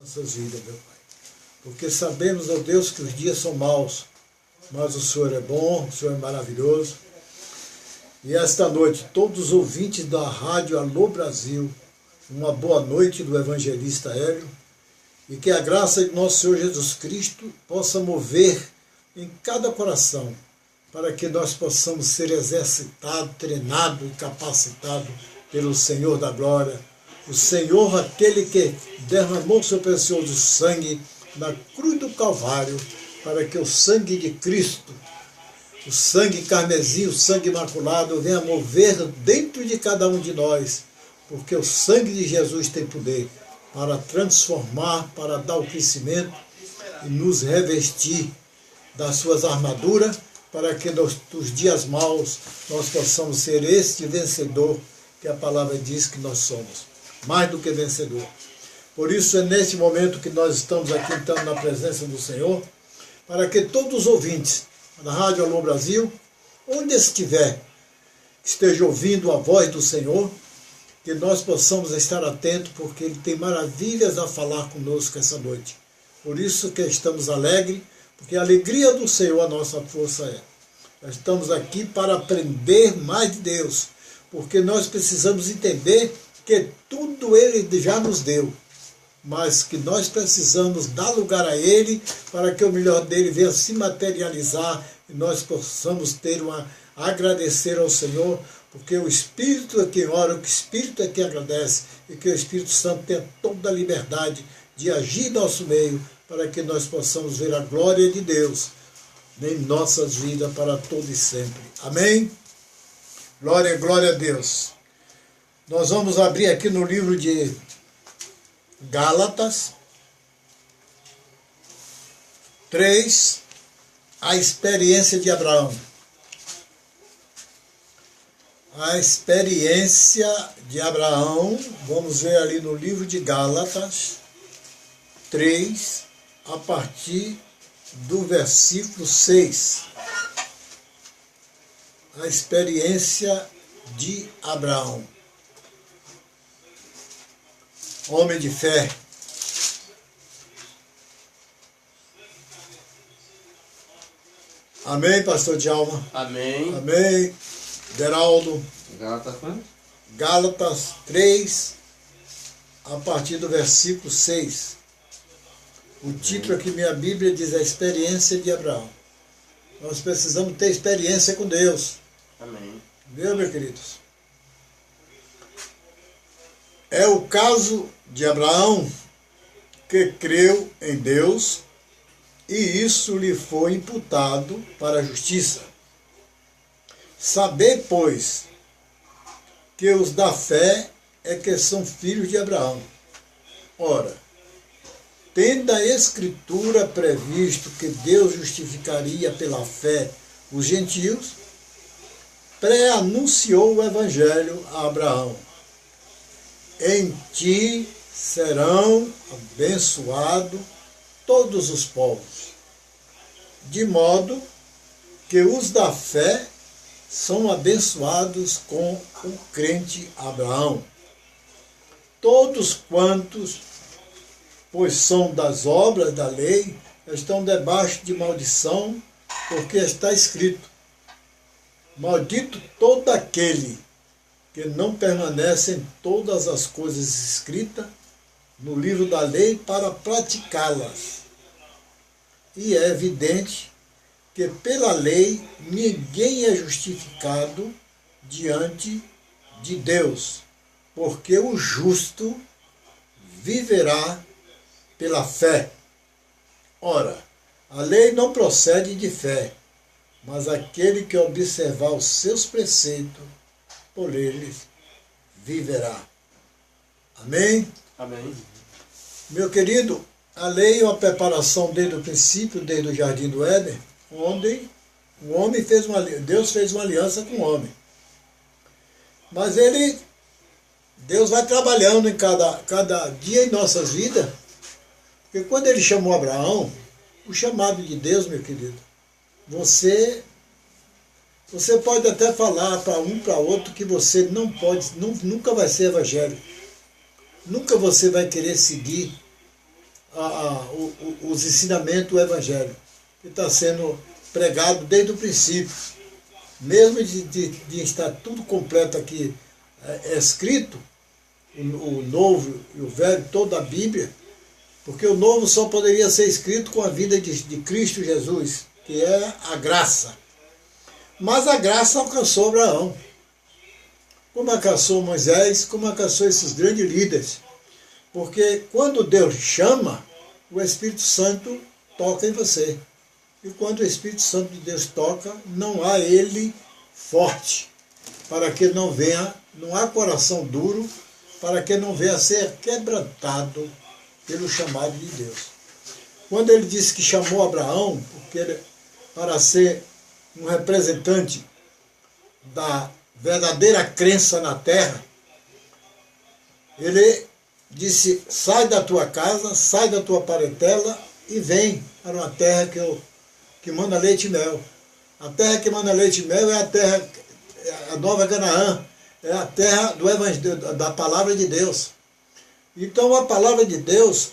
nossas vidas, meu Pai. Porque sabemos, ó Deus, que os dias são maus, mas o Senhor é bom, o Senhor é maravilhoso. E esta noite, todos os ouvintes da Rádio Alô Brasil, uma boa noite do evangelista Hélio, e que a graça de nosso Senhor Jesus Cristo possa mover em cada coração, para que nós possamos ser exercitados, treinados e capacitados pelo Senhor da glória. O Senhor, aquele que derramou seu precioso sangue na cruz do Calvário, para que o sangue de Cristo, o sangue carmesim, o sangue imaculado, venha mover dentro de cada um de nós, porque o sangue de Jesus tem poder para transformar, para dar o crescimento e nos revestir das suas armaduras, para que nos dias maus nós possamos ser este vencedor que a palavra diz que nós somos, mais do que vencedor. Por isso é neste momento que nós estamos aqui entrando na presença do Senhor, para que todos os ouvintes da Rádio Alô Brasil, onde estiver, esteja ouvindo a voz do Senhor, que nós possamos estar atentos, porque Ele tem maravilhas a falar conosco essa noite. Por isso que estamos alegres, porque a alegria do Senhor a nossa força é. Nós estamos aqui para aprender mais de Deus, porque nós precisamos entender que tudo Ele já nos deu, mas que nós precisamos dar lugar a Ele para que o melhor dele venha se materializar e nós possamos agradecer ao Senhor, porque o Espírito é quem ora, o Espírito é quem agradece, e que o Espírito Santo tenha toda a liberdade de agir em nosso meio, para que nós possamos ver a glória de Deus em nossas vidas para todo e sempre. Amém? Glória, glória a Deus. Nós vamos abrir aqui no livro de Gálatas 3, a experiência de Abraão. A experiência de Abraão, vamos ver ali no livro de Gálatas 3, a partir do versículo 6. A experiência de Abraão. Homem de fé. Amém, pastor Djalma? Amém. Amém. Geraldo. Gálatas 3, a partir do versículo 6. O título aqui, minha Bíblia, diz a experiência de Abraão. Nós precisamos ter experiência com Deus. Amém. Viu, meus queridos? É o caso de Abraão, que creu em Deus, e isso lhe foi imputado para a justiça. Sabei, pois, que os da fé é que são filhos de Abraão. Ora, tendo a Escritura previsto que Deus justificaria pela fé os gentios, pré-anunciou o Evangelho a Abraão. Em ti serão abençoados todos os povos, de modo que os da fé são abençoados com o crente Abraão. Todos quantos, pois são das obras da lei, estão debaixo de maldição, porque está escrito: maldito todo aquele que não permanece em todas as coisas escritas no livro da lei para praticá-las. E é evidente que pela lei ninguém é justificado diante de Deus, porque o justo viverá pela fé. Ora, a lei não procede de fé, mas aquele que observar os seus preceitos, por eles viverá. Amém? Amém. Meu querido, a lei é uma preparação desde o princípio, desde o Jardim do Éden, onde o homem Deus fez uma aliança com o homem. Mas Deus vai trabalhando em cada dia em nossas vidas, porque quando ele chamou Abraão, o chamado de Deus, meu querido, você pode até falar para um, para outro, que você nunca vai ser evangélico. Nunca você vai querer seguir os ensinamentos do Evangelho, que está sendo pregado desde o princípio. Mesmo de estar tudo completo aqui escrito, o Novo e o Velho, toda a Bíblia, porque o Novo só poderia ser escrito com a vida de Cristo Jesus, que é a graça. Mas a graça alcançou Abraão, como alcançou Moisés, como alcançou esses grandes líderes. Porque quando Deus chama, o Espírito Santo toca em você. E quando o Espírito Santo de Deus toca, não há ele forte, para que não venha, não há coração duro, para que não venha a ser quebrantado pelo chamado de Deus. Quando ele disse que chamou Abraão para ser um representante da verdadeira crença na terra, ele disse: sai da tua casa, sai da tua parentela e vem para uma terra que manda leite e mel. A terra que manda leite e mel é a terra, a Nova Canaã, é a terra do Evangelho, da palavra de Deus. Então a palavra de Deus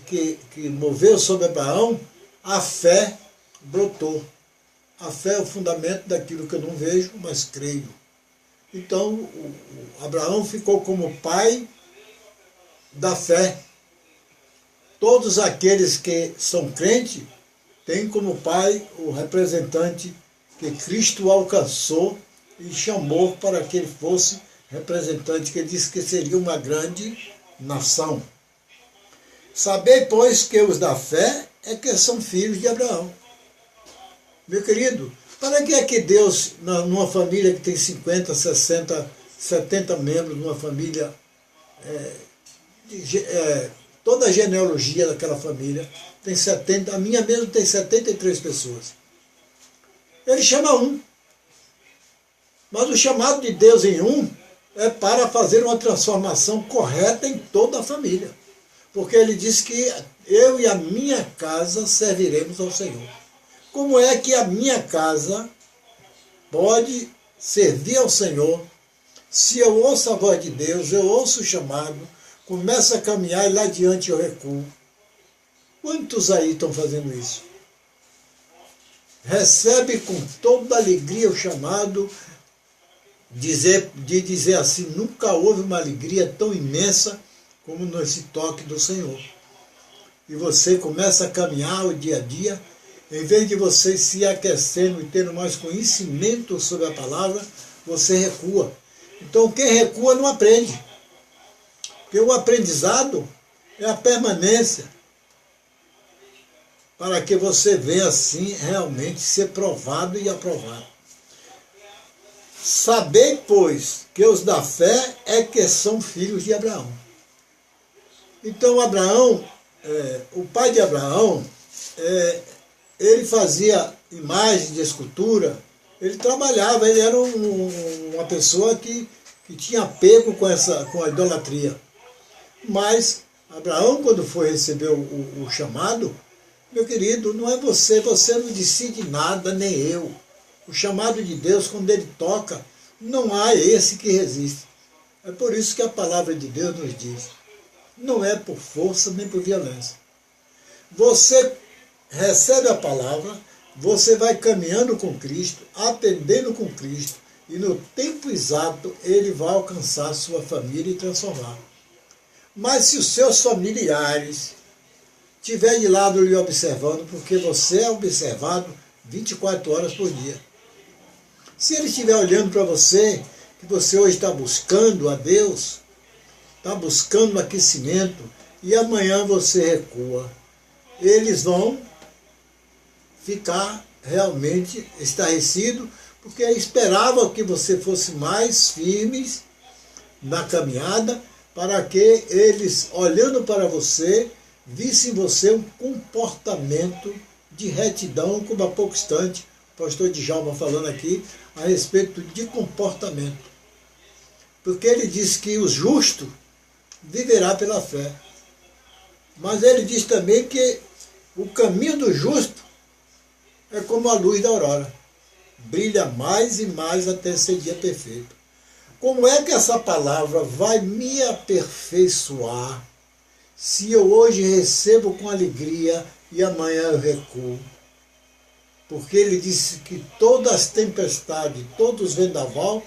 que moveu sobre Abraão, a fé brotou. A fé é o fundamento daquilo que eu não vejo, mas creio. Então o Abraão ficou como pai da fé. Todos aqueles que são crentes têm como pai o representante que Cristo alcançou e chamou para que ele fosse representante, que ele disse que seria uma grande nação. Sabei, pois, que os da fé é que são filhos de Abraão. Meu querido, para que é que Deus, numa família que tem 50, 60, 70 membros, numa família, toda a genealogia daquela família, tem 70, a minha mesmo tem 73 pessoas. Ele chama um. Mas o chamado de Deus em um é para fazer uma transformação correta em toda a família. Porque ele diz que eu e a minha casa serviremos ao Senhor. Como é que a minha casa pode servir ao Senhor se eu ouço a voz de Deus, eu ouço o chamado, começo a caminhar e lá adiante eu recuo? Quantos aí estão fazendo isso? Recebe com toda alegria o chamado de dizer assim: nunca houve uma alegria tão imensa como nesse toque do Senhor. E você começa a caminhar o dia a dia, em vez de você se aquecendo e tendo mais conhecimento sobre a palavra, você recua. Então quem recua não aprende. Porque o aprendizado é a permanência, para que você venha assim realmente ser provado e aprovado. Sabei, pois, que os da fé é que são filhos de Abraão. Então Abraão, o pai de Abraão, ele fazia imagens de escultura, ele trabalhava, ele era uma pessoa que tinha apego com a idolatria. Mas Abraão, quando foi receber o chamado, meu querido, não é você não decide nada, nem eu. O chamado de Deus, quando ele toca, não há esse que resiste. É por isso que a palavra de Deus nos diz: não é por força nem por violência. Você recebe a palavra, você vai caminhando com Cristo, aprendendo com Cristo, e no tempo exato ele vai alcançar a sua família e transformar. Mas se os seus familiares estiverem de lado lhe observando, porque você é observado 24 horas por dia. Se ele estiver olhando para você, que você hoje está buscando a Deus, está buscando aquecimento, e amanhã você recua, eles vão ficar realmente estarrecidos, porque esperavam que você fosse mais firmes na caminhada, para que eles, olhando para você, vissem em você um comportamento de retidão, como há pouco instante o pastor Djalma falando aqui a respeito de comportamento. Porque ele diz que o justo viverá pela fé. Mas ele diz também que o caminho do justo é como a luz da aurora. Brilha mais e mais até ser dia perfeito. Como é que essa palavra vai me aperfeiçoar se eu hoje recebo com alegria e amanhã eu recuo? Porque ele disse que todas as tempestades, todos os vendaval,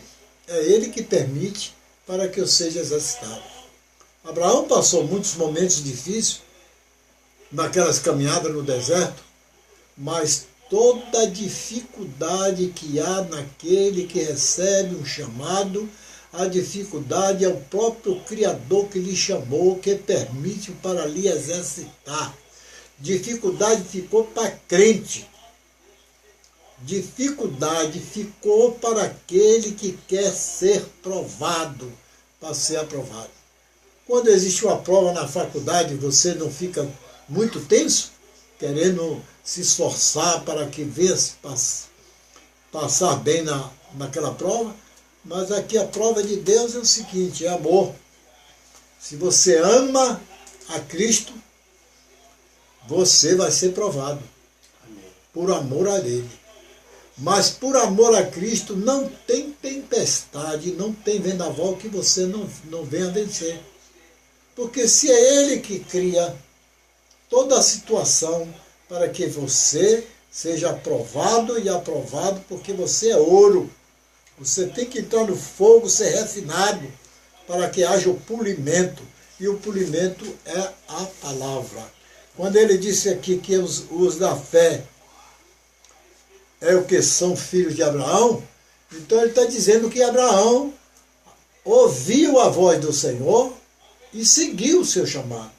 é ele que permite para que eu seja exercitado. Abraão passou muitos momentos difíceis naquelas caminhadas no deserto, mas toda a dificuldade que há naquele que recebe um chamado, a dificuldade é o próprio Criador que lhe chamou, que permite para lhe exercitar. Dificuldade ficou para crente. Dificuldade ficou para aquele que quer ser provado, para ser aprovado. Quando existe uma prova na faculdade, você não fica muito tenso, querendo se esforçar para que venha passar bem naquela prova? Mas aqui a prova de Deus é o seguinte, é amor. Se você ama a Cristo, você vai ser provado. Por amor a Ele. Mas por amor a Cristo não tem tempestade, não tem vendaval que você não venha vencer. Porque se é Ele que cria toda a situação para que você seja aprovado e aprovado, porque você é ouro. Você tem que entrar no fogo, ser refinado, para que haja o polimento. E o polimento é a palavra. Quando ele disse aqui que os da fé é o que são filhos de Abraão, então ele está dizendo que Abraão ouviu a voz do Senhor e seguiu o seu chamado.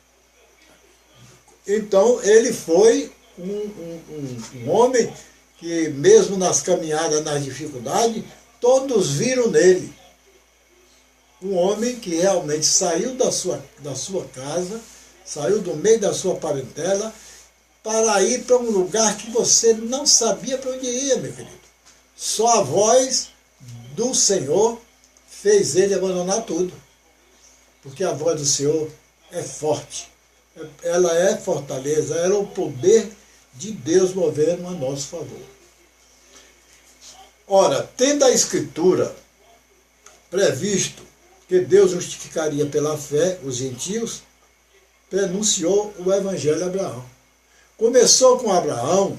Então ele foi um homem que mesmo nas caminhadas, nas dificuldades, todos viram nele um homem que realmente saiu da sua casa, saiu do meio da sua parentela, para ir para um lugar que você não sabia para onde ia, meu querido. Só a voz do Senhor fez ele abandonar tudo. Porque a voz do Senhor é forte. Ela é fortaleza, ela é o poder de Deus movendo a nosso favor. Ora, tendo a Escritura previsto que Deus justificaria pela fé os gentios, prenunciou o Evangelho a Abraão. Começou com Abraão,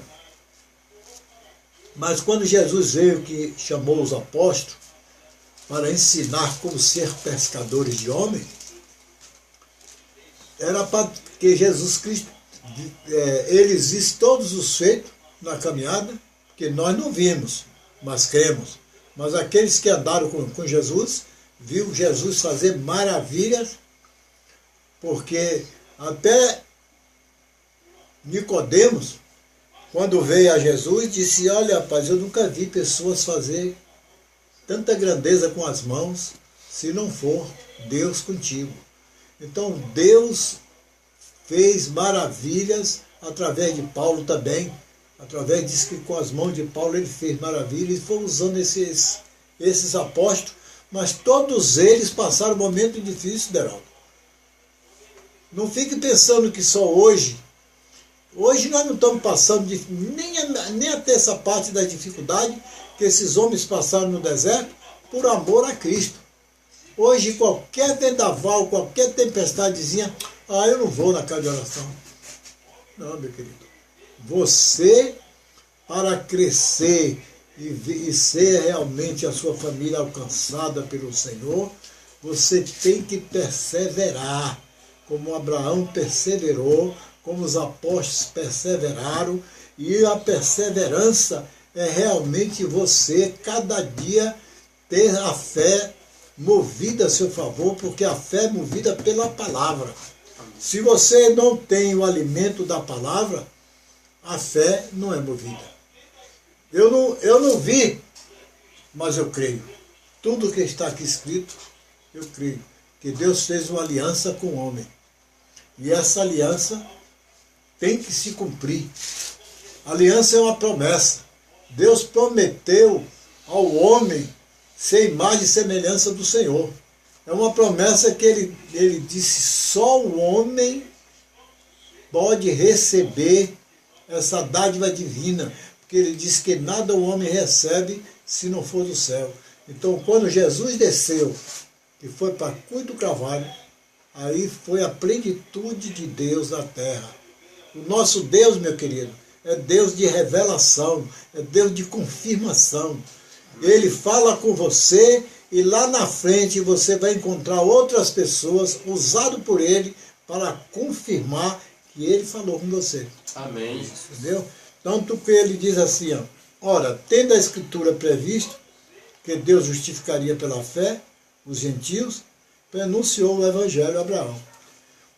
mas quando Jesus veio, que chamou os apóstolos para ensinar como ser pescadores de homens, era para que Jesus Cristo, eles vissem todos os feitos na caminhada, que nós não vimos, mas cremos. Mas aqueles que andaram com Jesus, viu Jesus fazer maravilhas, porque até Nicodemos, quando veio a Jesus, disse, olha rapaz, eu nunca vi pessoas fazer tanta grandeza com as mãos, se não for Deus contigo. Então Deus fez maravilhas através de Paulo também, através disso que com as mãos de Paulo ele fez maravilhas, e foi usando esses apóstolos, mas todos eles passaram um momento difícil, Deraldo. Não fique pensando que só hoje nós não estamos passando nem até essa parte da dificuldade que esses homens passaram no deserto por amor a Cristo. Hoje qualquer vendaval, qualquer tempestadezinha, eu não vou na casa de oração. Não, meu querido. Você, para crescer e ser realmente a sua família alcançada pelo Senhor, você tem que perseverar, como Abraão perseverou, como os apóstolos perseveraram, e a perseverança é realmente você, cada dia, ter a fé movida a seu favor, porque a fé é movida pela palavra. Se você não tem o alimento da palavra, a fé não é movida. Eu não vi, mas eu creio. Tudo que está aqui escrito, eu creio. Que Deus fez uma aliança com o homem. E essa aliança tem que se cumprir. A aliança é uma promessa. Deus prometeu ao homem ser imagem e semelhança do Senhor. É uma promessa que ele disse, só o homem pode receber essa dádiva divina, porque ele disse que nada o homem recebe se não for do céu. Então, quando Jesus desceu, que foi para a cruz do Calvário, aí foi a plenitude de Deus na terra. O nosso Deus, meu querido, é Deus de revelação, é Deus de confirmação. Ele fala com você e lá na frente você vai encontrar outras pessoas usado por ele para confirmar que ele falou com você. Amém. Entendeu? Tanto que ele diz assim, ó, ora, tendo a Escritura previsto que Deus justificaria pela fé os gentios, pronunciou o Evangelho a Abraão.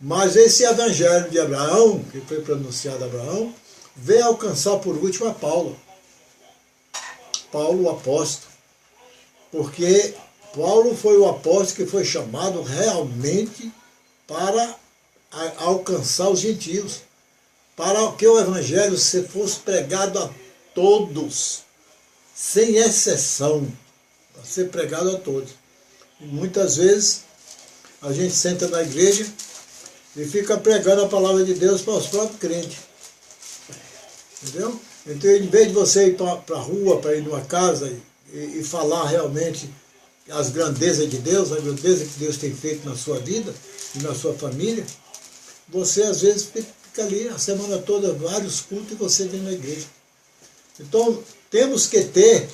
Mas esse Evangelho de Abraão, que foi pronunciado a Abraão, veio alcançar por último a Paulo. Paulo, o apóstolo. Porque Paulo foi o apóstolo que foi chamado realmente para alcançar os gentios, para que o Evangelho fosse pregado a todos, sem exceção, para ser pregado a todos. E muitas vezes a gente senta na igreja e fica pregando a palavra de Deus para os próprios crentes. Entendeu? Então, em vez de você ir para a rua, para ir numa casa e falar realmente as grandezas de Deus, a grandeza que Deus tem feito na sua vida e na sua família, você às vezes fica ali a semana toda, vários cultos, e você vem na igreja. Então, temos que ter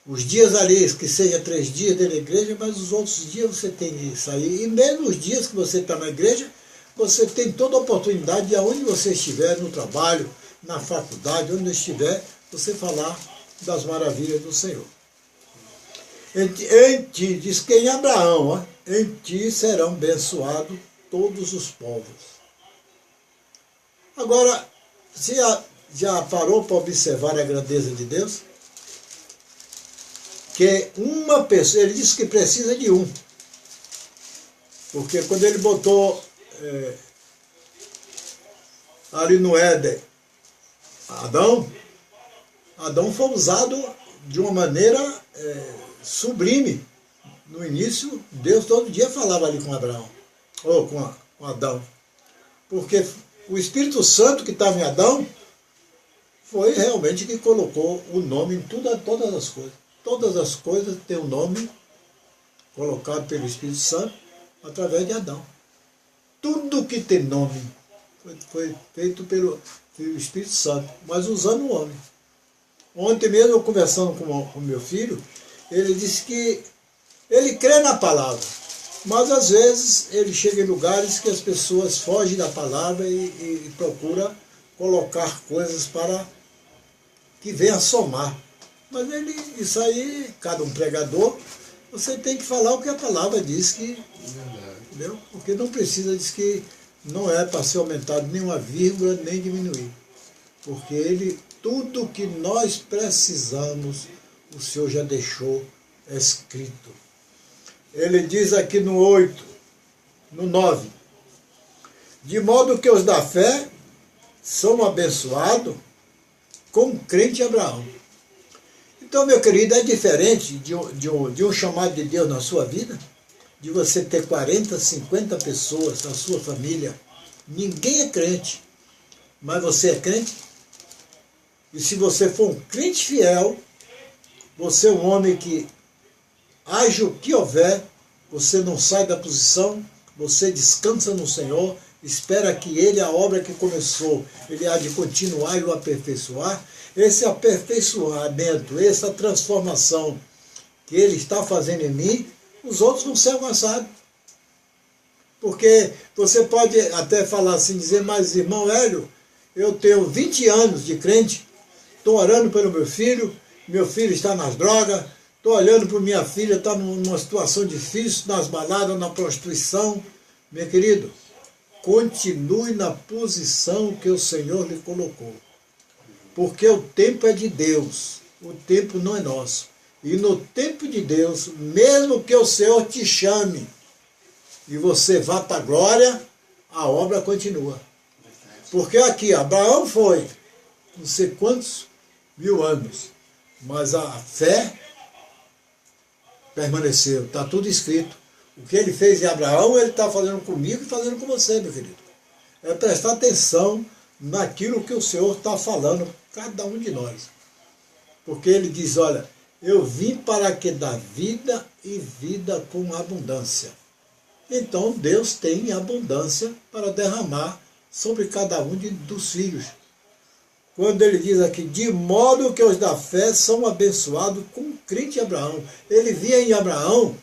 os dias ali, que seja 3 dias dentro da igreja, mas os outros dias você tem que sair. E mesmo os dias que você está na igreja, você tem toda a oportunidade de aonde você estiver, no trabalho, na faculdade, onde estiver, você falar das maravilhas do Senhor. Em ti, diz que em Abraão, ó, em ti serão abençoados todos os povos. Agora, você já parou para observar a grandeza de Deus? Que uma pessoa, ele disse que precisa de um. Porque quando ele botou ali no Éden Adão foi usado de uma maneira sublime. No início, Deus todo dia falava ali com Abraão, ou com Adão. Porque o Espírito Santo que estava em Adão foi realmente que colocou o nome em todas as coisas. Todas as coisas têm um nome colocado pelo Espírito Santo através de Adão. Tudo que tem nome foi feito pelo Espírito Santo, mas usando o homem. Ontem mesmo, eu conversando com o meu filho, ele disse que ele crê na palavra, mas às vezes ele chega em lugares que as pessoas fogem da palavra e procuram colocar coisas para que venha somar. Mas isso aí, cada um pregador, você tem que falar o que a palavra diz que... Entendeu? Porque não precisa, diz que não é para ser aumentado nem uma vírgula, nem diminuir. Porque tudo que nós precisamos, o Senhor já deixou escrito. Ele diz aqui no 8, no 9, de modo que os da fé são abençoados com o crente Abraão. Então, meu querido, é diferente de um chamado de Deus na sua vida, de você ter 40, 50 pessoas na sua família. Ninguém é crente, mas você é crente. E se você for um crente fiel, você é um homem que age o que houver, você não sai da posição, você descansa no Senhor, espera que Ele, a obra que começou, Ele há de continuar e o aperfeiçoar. Esse aperfeiçoamento, essa transformação que Ele está fazendo em mim, os outros vão ser alcançados. Porque você pode até falar assim, dizer, mas irmão Hélio, eu tenho 20 anos de crente, estou orando pelo meu filho está nas drogas, estou olhando para minha filha, está numa situação difícil, nas baladas, na prostituição. Meu querido, continue na posição que o Senhor lhe colocou. Porque o tempo é de Deus, o tempo não é nosso. E no tempo de Deus, mesmo que o Senhor te chame e você vá para a glória, a obra continua. Porque aqui, Abraão foi, não sei quantos mil anos, mas a fé permaneceu, está tudo escrito. O que ele fez em Abraão, ele está fazendo comigo e fazendo com você, meu querido. É prestar atenção naquilo que o Senhor está falando, cada um de nós. Porque ele diz, olha, eu vim para que dá vida e vida com abundância. então Deus tem abundância para derramar sobre cada um dos filhos. Quando ele diz aqui, de modo que os da fé são abençoados com o crente Abraão. Ele via em Abraão,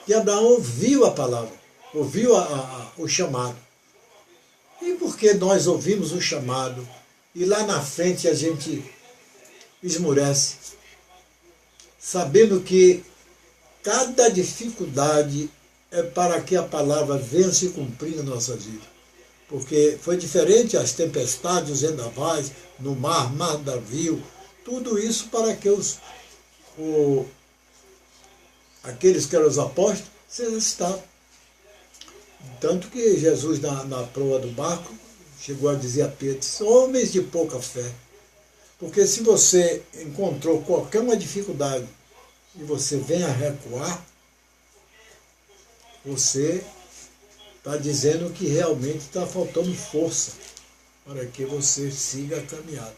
e Abraão ouviu a palavra, ouviu o chamado. E porque nós ouvimos o chamado, e lá na frente a gente esmurece, sabendo que cada dificuldade é para que a palavra venha se cumprir na nossa vida. Porque foi diferente as tempestades, os vendavais, no mar bravio, tudo isso para que aqueles que eram os apóstolos se exercitavam. Tanto que Jesus, na proa do barco, chegou a dizer a Pedro, homens de pouca fé. Porque se você encontrou qualquer uma dificuldade e você vem a recuar, você está dizendo que realmente está faltando força para que você siga a caminhada.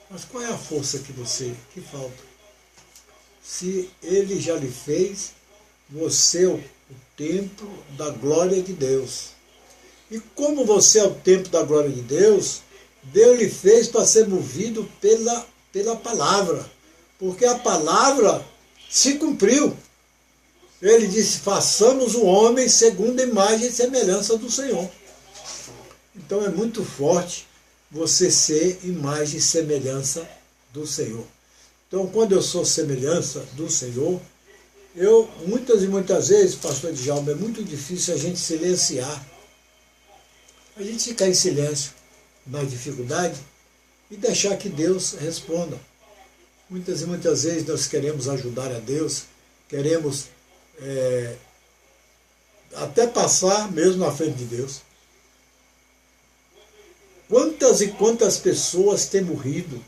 Mas qual é a força que falta? Se ele já lhe fez, você é o templo da glória de Deus. E como você é o templo da glória de Deus, Deus lhe fez para ser movido pela palavra. Porque a palavra se cumpriu. Ele disse, façamos o homem segundo a imagem e semelhança do Senhor. Então é muito forte você ser imagem e semelhança do Senhor. Então quando eu sou semelhança do Senhor, muitas e muitas vezes, pastor Djalma, é muito difícil a gente silenciar. A gente ficar em silêncio na dificuldade e deixar que Deus responda. Muitas e muitas vezes nós queremos ajudar a Deus, queremos até passar mesmo na frente de Deus. Quantas e quantas pessoas têm morrido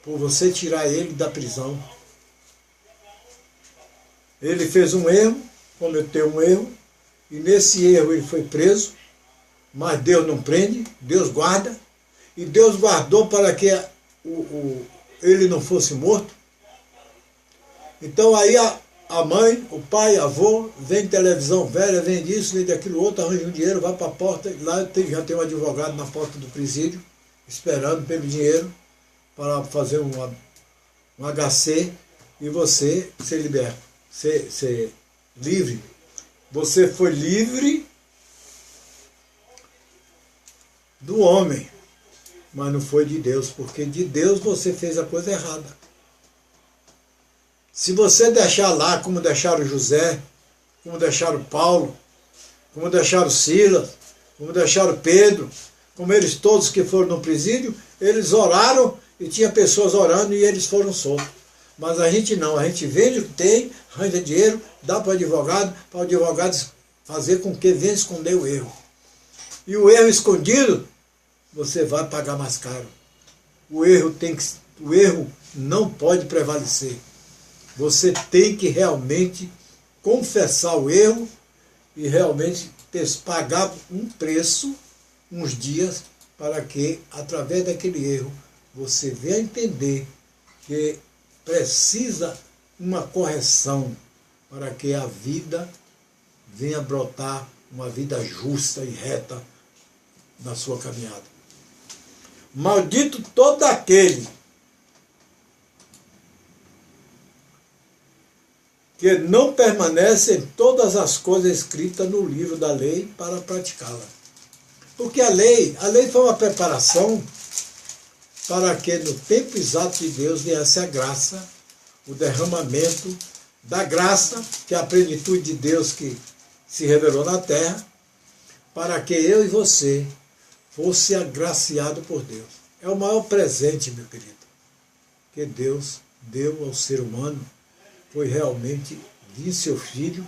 por você tirar ele da prisão? Ele fez um erro, cometeu um erro, e nesse erro ele foi preso, mas Deus não prende, Deus guarda, e Deus guardou para que ele não fosse morto. Então aí a mãe, o pai, a avô, vem televisão velha, vem disso, vem daquilo outro, arranja um dinheiro, vai para a porta, lá já tem um advogado na porta do presídio, esperando pelo dinheiro para fazer um HC e você ser liberto, ser livre. Você foi livre do homem, mas não foi de Deus, porque de Deus você fez a coisa errada. Se você deixar lá, como deixaram José, como deixaram Paulo, como deixaram Silas, como deixaram Pedro, como eles todos que foram no presídio, eles oraram e tinha pessoas orando e eles foram soltos. Mas a gente não, a gente vende o que tem, arranja dinheiro, dá para o advogado fazer com que venha esconder o erro. E o erro escondido, você vai pagar mais caro. O erro não pode prevalecer. Você tem que realmente confessar o erro e realmente pagar um preço, uns dias, para que, através daquele erro, você venha a entender que precisa uma correção para que a vida venha brotar uma vida justa e reta na sua caminhada. Maldito todo aquele que não permanece em todas as coisas escritas no livro da lei para praticá-la. Porque a lei foi uma preparação para que no tempo exato de Deus viesse a graça, o derramamento da graça, que é a plenitude de Deus que se revelou na terra, para que eu e você fosse agraciado por Deus. É o maior presente, meu querido, que Deus deu ao ser humano, foi realmente vir seu Filho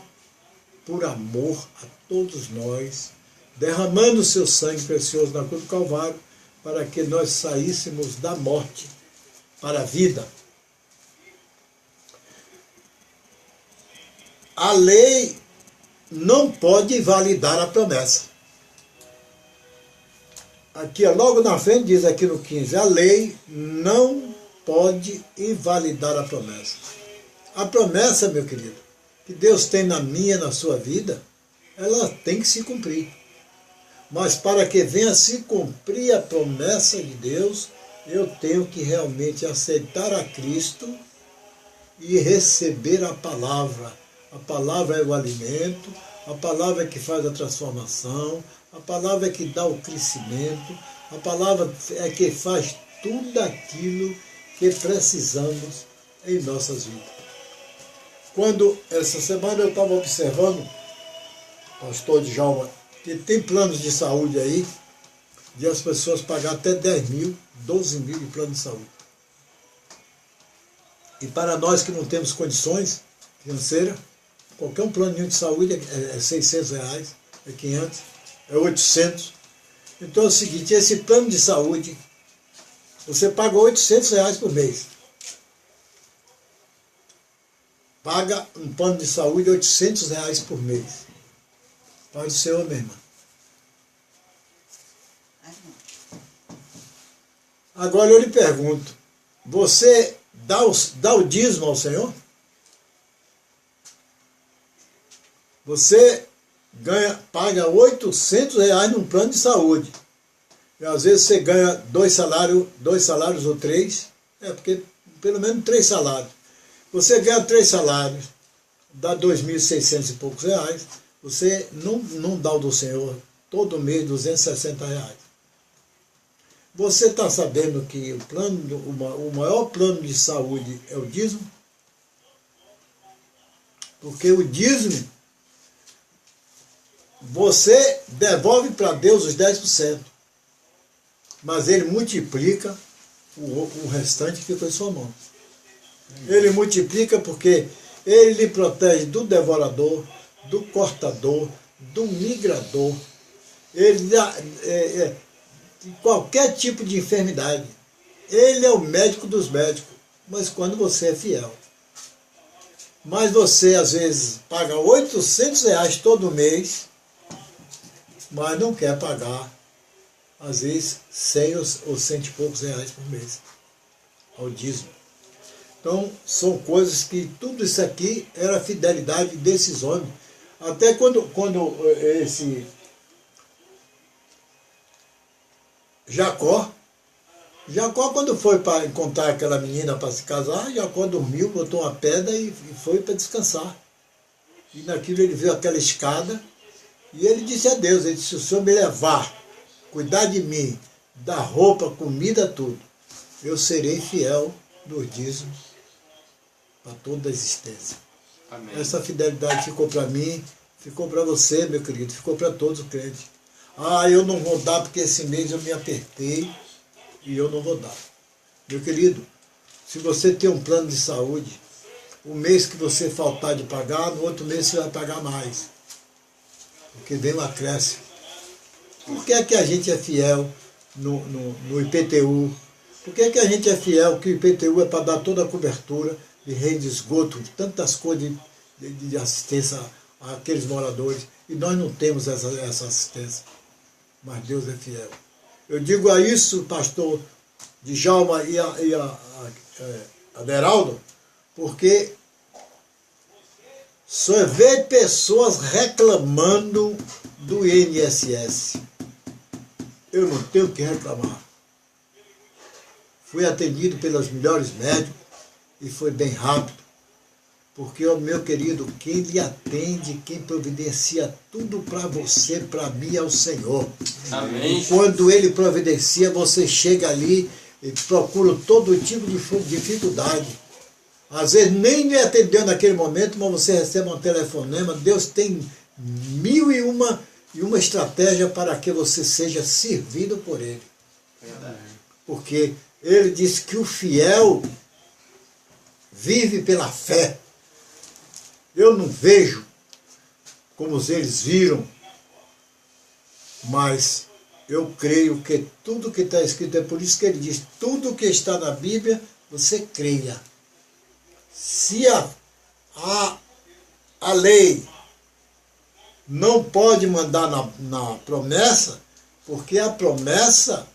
por amor a todos nós, derramando o seu sangue precioso na cruz do Calvário, para que nós saíssemos da morte para a vida. A lei não pode validar a promessa. Aqui, logo na frente, diz aqui no 15, a lei não pode invalidar a promessa. A promessa, meu querido, que Deus tem na minha, na sua vida, ela tem que se cumprir. Mas para que venha se cumprir a promessa de Deus, eu tenho que realmente aceitar a Cristo e receber a palavra. A palavra é o alimento, a palavra é que faz a transformação, a palavra é que dá o crescimento, a palavra é que faz tudo aquilo que precisamos em nossas vidas. Quando essa semana eu estava observando, pastor Djalma, que tem planos de saúde aí, de as pessoas pagar até 10 mil, 12 mil de plano de saúde. E para nós que não temos condições financeiras, qualquer um plano de saúde é 600 reais, é 500, é 800. Então é o seguinte, esse plano de saúde, você paga 800 reais por mês. Paga um plano de saúde 800 reais por mês. Paz do Senhor, minha irmã. Agora eu lhe pergunto, você dá o dízimo ao Senhor? Você paga 800 reais num plano de saúde. E às vezes você ganha dois salários ou 3, porque pelo menos 3 salários. Você ganha 3 salários, dá 2.600 e poucos reais, você não dá o do Senhor todo mês 260 reais. Você está sabendo que o maior plano de saúde é o dízimo? Porque o dízimo, você devolve para Deus os 10%, mas ele multiplica o restante que foi em sua mão. Ele multiplica porque ele lhe protege do devorador, do cortador, do migrador, ele dá, de qualquer tipo de enfermidade. Ele é o médico dos médicos, mas quando você é fiel. Mas você, às vezes, paga 800 reais todo mês, mas não quer pagar, às vezes, 100 ou 100 e poucos reais por mês, ao dízimo. Então, são coisas que, tudo isso aqui era a fidelidade desses homens. Até quando esse Jacó, quando foi para encontrar aquela menina para se casar, Jacó dormiu, botou uma pedra e foi para descansar. E naquilo ele viu aquela escada e ele disse a Deus, ele disse, se o Senhor me levar, cuidar de mim, dar roupa, comida, tudo, eu serei fiel nos dízimos para toda a existência. Amém. Essa fidelidade ficou para mim, ficou para você, meu querido, ficou para todos os crentes. Eu não vou dar porque esse mês eu me apertei e eu não vou dar. Meu querido, se você tem um plano de saúde, o mês que você faltar de pagar, no outro mês você vai pagar mais. Porque vem um acréscimo. Por que é que a gente é fiel no IPTU? Por que é que a gente é fiel que o IPTU é para dar toda a cobertura de rede de esgoto, de tantas coisas de assistência àqueles moradores, e nós não temos essa assistência? Mas Deus é fiel. Eu digo a isso, pastor Djalma e a Aderaldo, porque só vê pessoas reclamando do INSS. Eu não tenho o que reclamar. Fui atendido pelos melhores médicos e foi bem rápido. Porque, meu querido, quem lhe atende, quem providencia tudo para você, para mim, é o Senhor. Amém. E quando Ele providencia, você chega ali e procura todo tipo de dificuldade. Às vezes nem lhe atendeu naquele momento, mas você recebe um telefonema. Deus tem 1001 estratégia para que você seja servido por Ele. Verdade. Porque Ele diz que o fiel vive pela fé. Eu não vejo como eles viram, mas eu creio que tudo que está escrito, é por isso que ele diz, tudo que está na Bíblia, você creia. Se a lei não pode mandar na promessa, porque a promessa,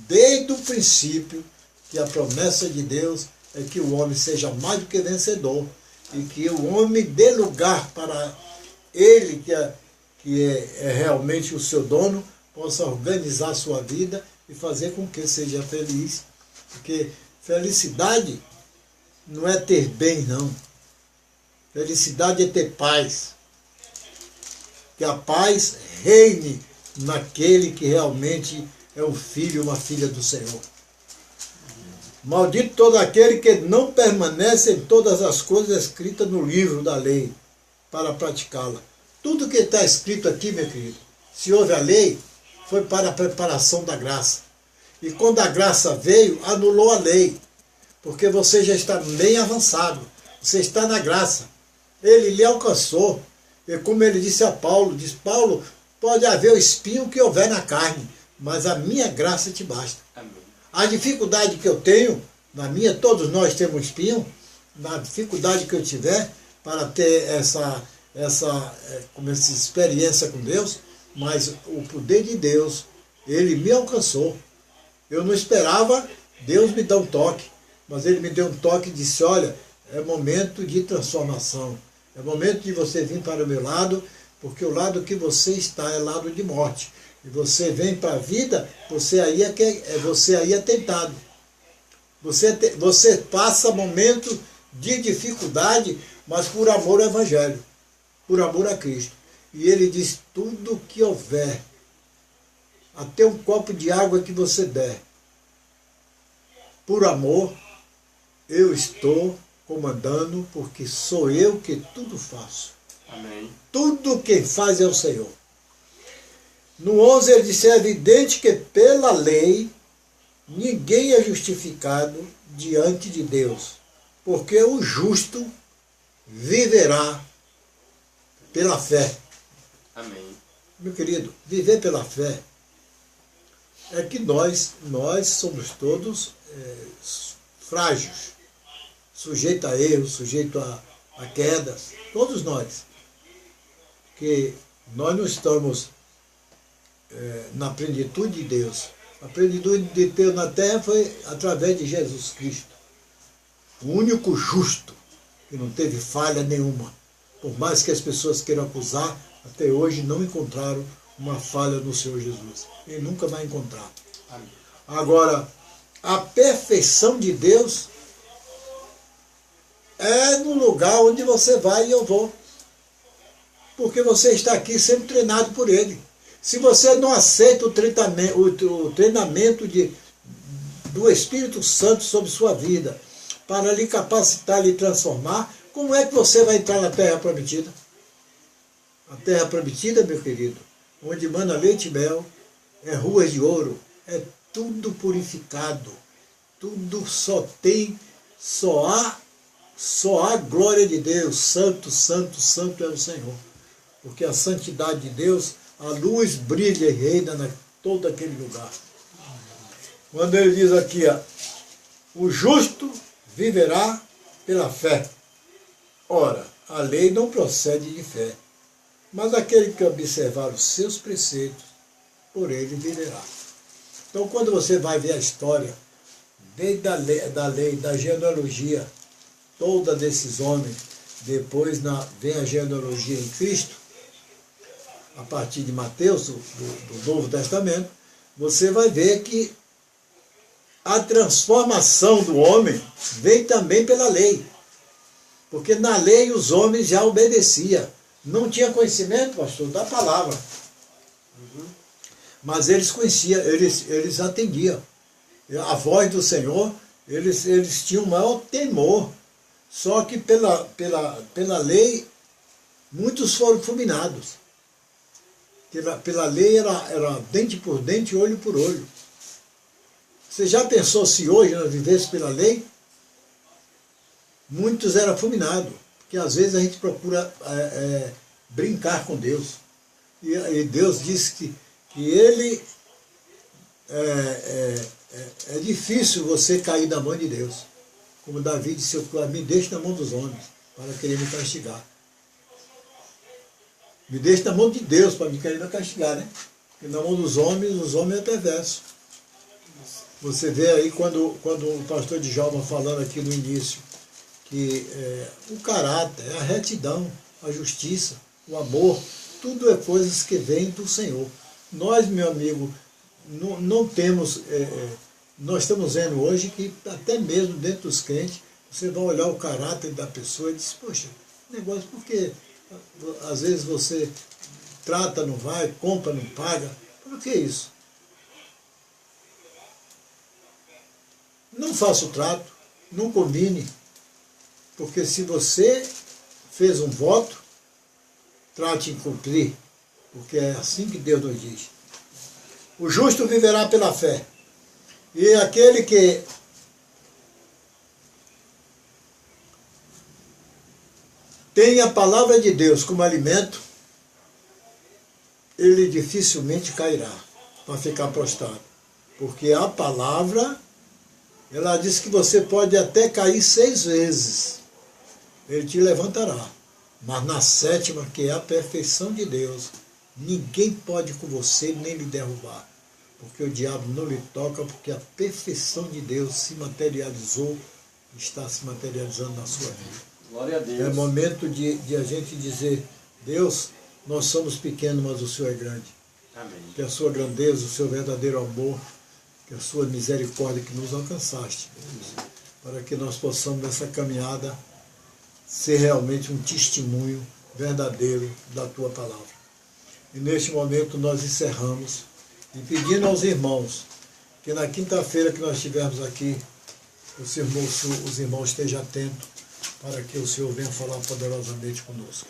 desde o princípio, que a promessa de Deus é que o homem seja mais do que vencedor, e que o homem dê lugar para ele, que é realmente o seu dono, possa organizar a sua vida e fazer com que seja feliz. Porque felicidade não é ter bem, não. Felicidade é ter paz. Que a paz reine naquele que realmente é um filho, uma filha do Senhor. Maldito todo aquele que não permanece em todas as coisas escritas no livro da lei, para praticá-la. Tudo que está escrito aqui, meu querido, se houve a lei, foi para a preparação da graça. E quando a graça veio, anulou a lei, porque você já está bem avançado, você está na graça. Ele lhe alcançou. E como ele disse a Paulo, diz, Paulo, pode haver o espinho que houver na carne, mas a minha graça te basta. Amém. A dificuldade que eu tenho, na minha, todos nós temos espinho, na dificuldade que eu tiver para ter essa experiência com Deus, mas o poder de Deus, ele me alcançou. Eu não esperava Deus me dar um toque, mas ele me deu um toque e disse, olha, é momento de transformação. É momento de você vir para o meu lado, porque o lado que você está é lado de morte. E você vem para a vida, você aí é tentado. Você passa momentos de dificuldade, mas por amor ao Evangelho, por amor a Cristo. E ele diz, tudo que houver, até um copo de água que você der, por amor, eu estou comandando, porque sou eu que tudo faço. Amém. Tudo quem faz é o Senhor. No 11 ele disse, é evidente que pela lei ninguém é justificado diante de Deus, porque o justo viverá pela fé. Amém. Meu querido, viver pela fé é que nós somos todos frágeis, sujeitos a erros, sujeitos a quedas, todos nós. Que nós não estamos na plenitude de Deus. A plenitude de Deus na terra foi através de Jesus Cristo. O único justo, que não teve falha nenhuma. Por mais que as pessoas queiram acusar, até hoje não encontraram uma falha no Senhor Jesus. E nunca vai encontrar. Amém. Agora, a perfeição de Deus é no lugar onde você vai e eu vou. Porque você está aqui sendo treinado por Ele. Se você não aceita o treinamento do Espírito Santo sobre sua vida, para lhe capacitar, lhe transformar, como é que você vai entrar na Terra Prometida? A Terra Prometida, meu querido, onde mana leite e mel, é ruas de ouro, é tudo purificado, tudo só há glória de Deus, santo, santo, santo é o Senhor. Porque a santidade de Deus, a luz brilha e reina em todo aquele lugar. Quando ele diz aqui, o justo viverá pela fé. Ora, a lei não procede de fé, mas aquele que observar os seus preceitos, por ele viverá. Então, quando você vai ver a história, desde a lei, da genealogia, toda desses homens, depois vem a genealogia em Cristo, a partir de Mateus, do Novo Testamento, você vai ver que a transformação do homem vem também pela lei. Porque na lei os homens já obedeciam. Não tinha conhecimento, pastor, da palavra. Mas eles conheciam, eles atendiam. A voz do Senhor, eles tinham o maior temor. Só que pela lei, muitos foram fulminados. Pela lei era dente por dente, olho por olho. Você já pensou se hoje nós vivêssemos pela lei? Muitos eram fulminados, porque às vezes a gente procura brincar com Deus. E Deus disse que Ele é difícil você cair na mão de Deus. Como Davi disse, me deixe na mão dos homens, para querer me castigar. Me deixe na mão de Deus, para me querer me castigar, né? Porque na mão dos homens, os homens é perverso. Você vê aí quando o pastor Djalma falando aqui no início, que o caráter, a retidão, a justiça, o amor, tudo é coisas que vêm do Senhor. Nós, meu amigo, não temos, nós estamos vendo hoje que até mesmo dentro dos crentes, você vai olhar o caráter da pessoa e diz, poxa, negócio, porque às vezes você trata, não vai, compra, não paga. Por que isso? Não faça o trato, não combine, porque se você fez um voto, trate em cumprir, porque é assim que Deus nos diz. O justo viverá pela fé, e aquele que tem a palavra de Deus como alimento, ele dificilmente cairá para ficar prostrado, porque a palavra, ela diz que você pode até cair 6 vezes, ele te levantará, mas na 7ª, que é a perfeição de Deus, ninguém pode com você nem lhe derrubar, porque o diabo não lhe toca, porque a perfeição de Deus se materializou, está se materializando na sua vida. Glória a Deus. É momento de a gente dizer, Deus, nós somos pequenos, mas o Senhor é grande. Amém. Que a sua grandeza, o seu verdadeiro amor, que a sua misericórdia que nos alcançaste, para que nós possamos nessa caminhada ser realmente um testemunho verdadeiro da tua palavra. E neste momento nós encerramos e pedindo aos irmãos que na quinta-feira que nós estivermos aqui, os irmãos estejam atentos para que o Senhor venha falar poderosamente conosco.